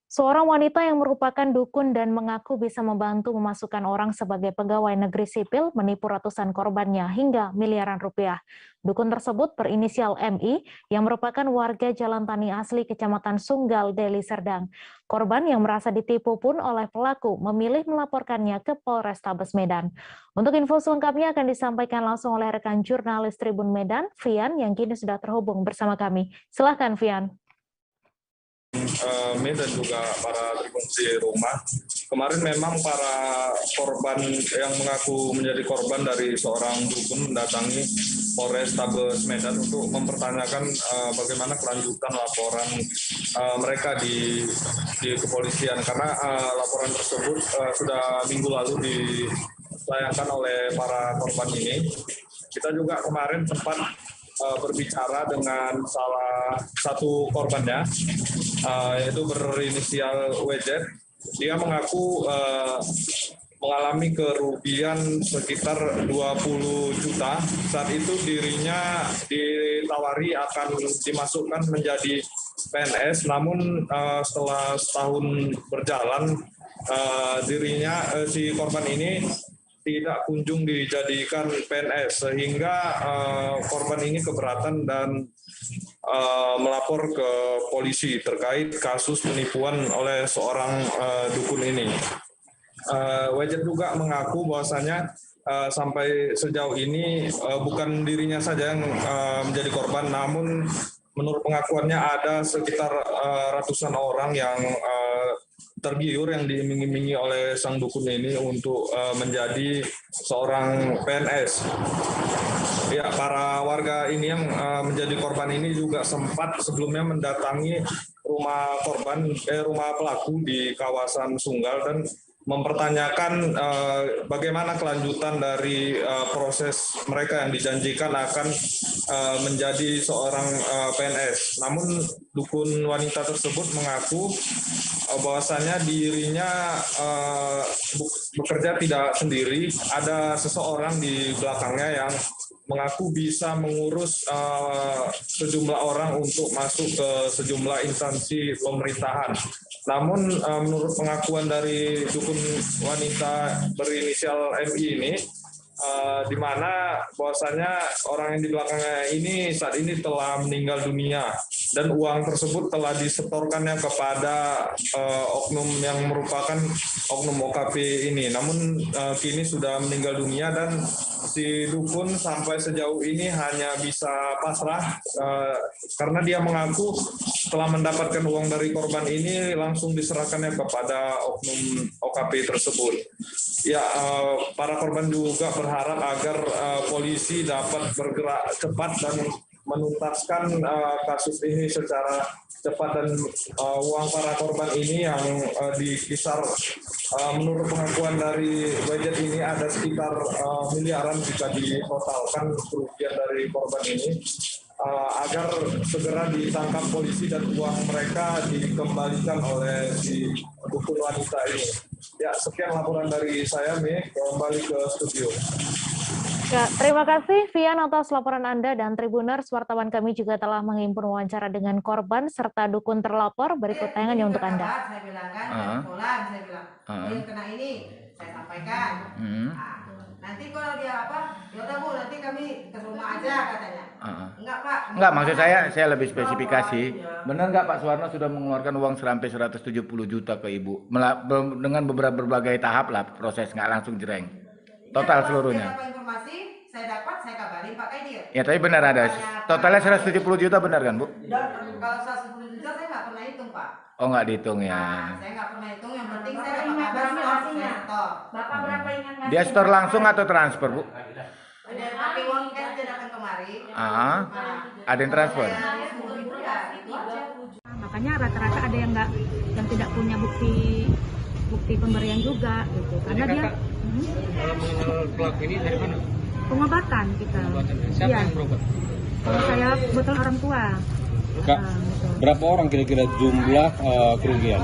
Seorang wanita yang merupakan dukun dan mengaku bisa membantu memasukkan orang sebagai pegawai negeri sipil menipu ratusan korbannya hingga miliaran rupiah. Dukun tersebut berinisial MI yang merupakan warga Jalan Tani Asli Kecamatan Sunggal, Deli Serdang. Korban yang merasa ditipu pun oleh pelaku memilih melaporkannya ke Polrestabes Medan. Untuk info selengkapnya akan disampaikan langsung oleh rekan jurnalis Tribun Medan, Vian, yang kini sudah terhubung bersama kami. Silahkan, Vian. Dan juga para tribuners di rumah. Kemarin memang para korban yang mengaku menjadi korban dari seorang dukun mendatangi Polrestabes Medan untuk mempertanyakan bagaimana kelanjutan laporan mereka di kepolisian, karena laporan tersebut sudah minggu lalu ditayangkan oleh para korban ini. Kita juga kemarin sempat berbicara dengan salah satu korbannya, yaitu berinisial WZ. Dia mengaku mengalami kerugian sekitar 20 juta. Saat itu dirinya ditawari akan dimasukkan menjadi PNS, namun setelah setahun berjalan, si korban ini tidak kunjung dijadikan PNS, sehingga korban ini keberatan dan melapor ke polisi terkait kasus penipuan oleh seorang dukun ini. WJ juga mengaku bahwasanya sampai sejauh ini bukan dirinya saja yang menjadi korban, namun menurut pengakuannya ada sekitar ratusan orang yang tergiur yang diiming-imingi oleh sang dukun ini untuk menjadi seorang PNS. Ya, para warga ini yang menjadi korban ini juga sempat sebelumnya mendatangi rumah pelaku di kawasan Sunggal dan mempertanyakan bagaimana kelanjutan dari proses mereka yang dijanjikan akan menjadi seorang PNS. Namun dukun wanita tersebut mengaku bahwasanya dirinya bekerja tidak sendiri, ada seseorang di belakangnya yang mengaku bisa mengurus sejumlah orang untuk masuk ke sejumlah instansi pemerintahan. Namun menurut pengakuan dari dukun wanita berinisial MI ini, di mana bahwasanya orang yang di belakangnya ini saat ini telah meninggal dunia dan uang tersebut telah disetorkannya kepada oknum yang merupakan oknum OKP ini. Namun kini sudah meninggal dunia dan si dukun sampai sejauh ini hanya bisa pasrah karena dia mengaku setelah mendapatkan uang dari korban ini langsung diserahkannya kepada oknum OKP tersebut. Ya, para korban juga berharap agar polisi dapat bergerak cepat dan menuntaskan kasus ini secara cepat, dan uang para korban ini yang dikisar menurut pengakuan dari budget ini ada sekitar miliaran jika ditotalkan kerugian dari korban ini, agar segera ditangkap polisi dan uang mereka dikembalikan oleh si dukun wanita ini. Ya, sekian laporan dari saya, kembali ke studio. Ya, terima kasih Vian atas laporan Anda, dan Tribuners, wartawan kami juga telah menghimpun wawancara dengan korban serta dukun terlapor. Berikut tayangannya untuk Anda. Saya bilang kan, saya bilang, yang kena ini saya sampaikan. Nanti kalau dia ya udah Bu, nanti kami ke rumah aja katanya. Enggak Pak. Enggak, maksud saya lebih spesifikasi. Benar nggak Pak Suwarno sudah mengeluarkan uang sampai 170 juta ke Ibu? Dengan berbagai tahap lah proses, nggak langsung jereng. Total seluruhnya. Informasi saya dapat, saya kabarin Pak Kaidir. Ya, tapi benar ada. Totalnya 170 juta benar kan, Bu? Kalau 170 juta saya nggak pernah hitung, Pak. Oh, nggak dihitung ya. Saya nggak pernah hitung, yang penting saya dapat kabar setor. Bapak berapa ingat? Dia setor langsung atau transfer, Bu? Ada pakai uang cash dia datang kemari. Ada yang transfer. Makanya rata-rata ada yang tidak punya bukti pemberian juga gitu. Karena dia pelaku ini dari mana? Pengobatan kita. Siapa yang berobat? Kalau saya kebetulan orang tua. Kak, berapa orang kira-kira jumlah kerugian?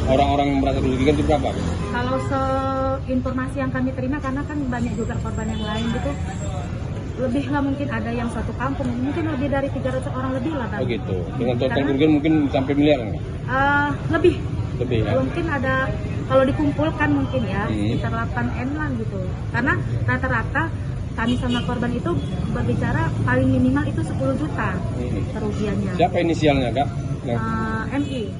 Orang-orang yang merasa dirugikan itu berapa? Kalau informasi yang kami terima, karena kan banyak juga korban yang lain gitu, lebih lah, mungkin ada yang satu kampung, mungkin lebih dari 300 orang lebih lah. Oh gitu. Dengan total kerugian mungkin sampai miliar nggak? Lebih Ya? mungkin ada, kalau dikumpulkan mungkin ya sekitar 8M lah gitu, karena rata-rata kami sama korban itu berbicara paling minimal itu 10 juta kerugiannya. Siapa inisialnya, Kak? MI.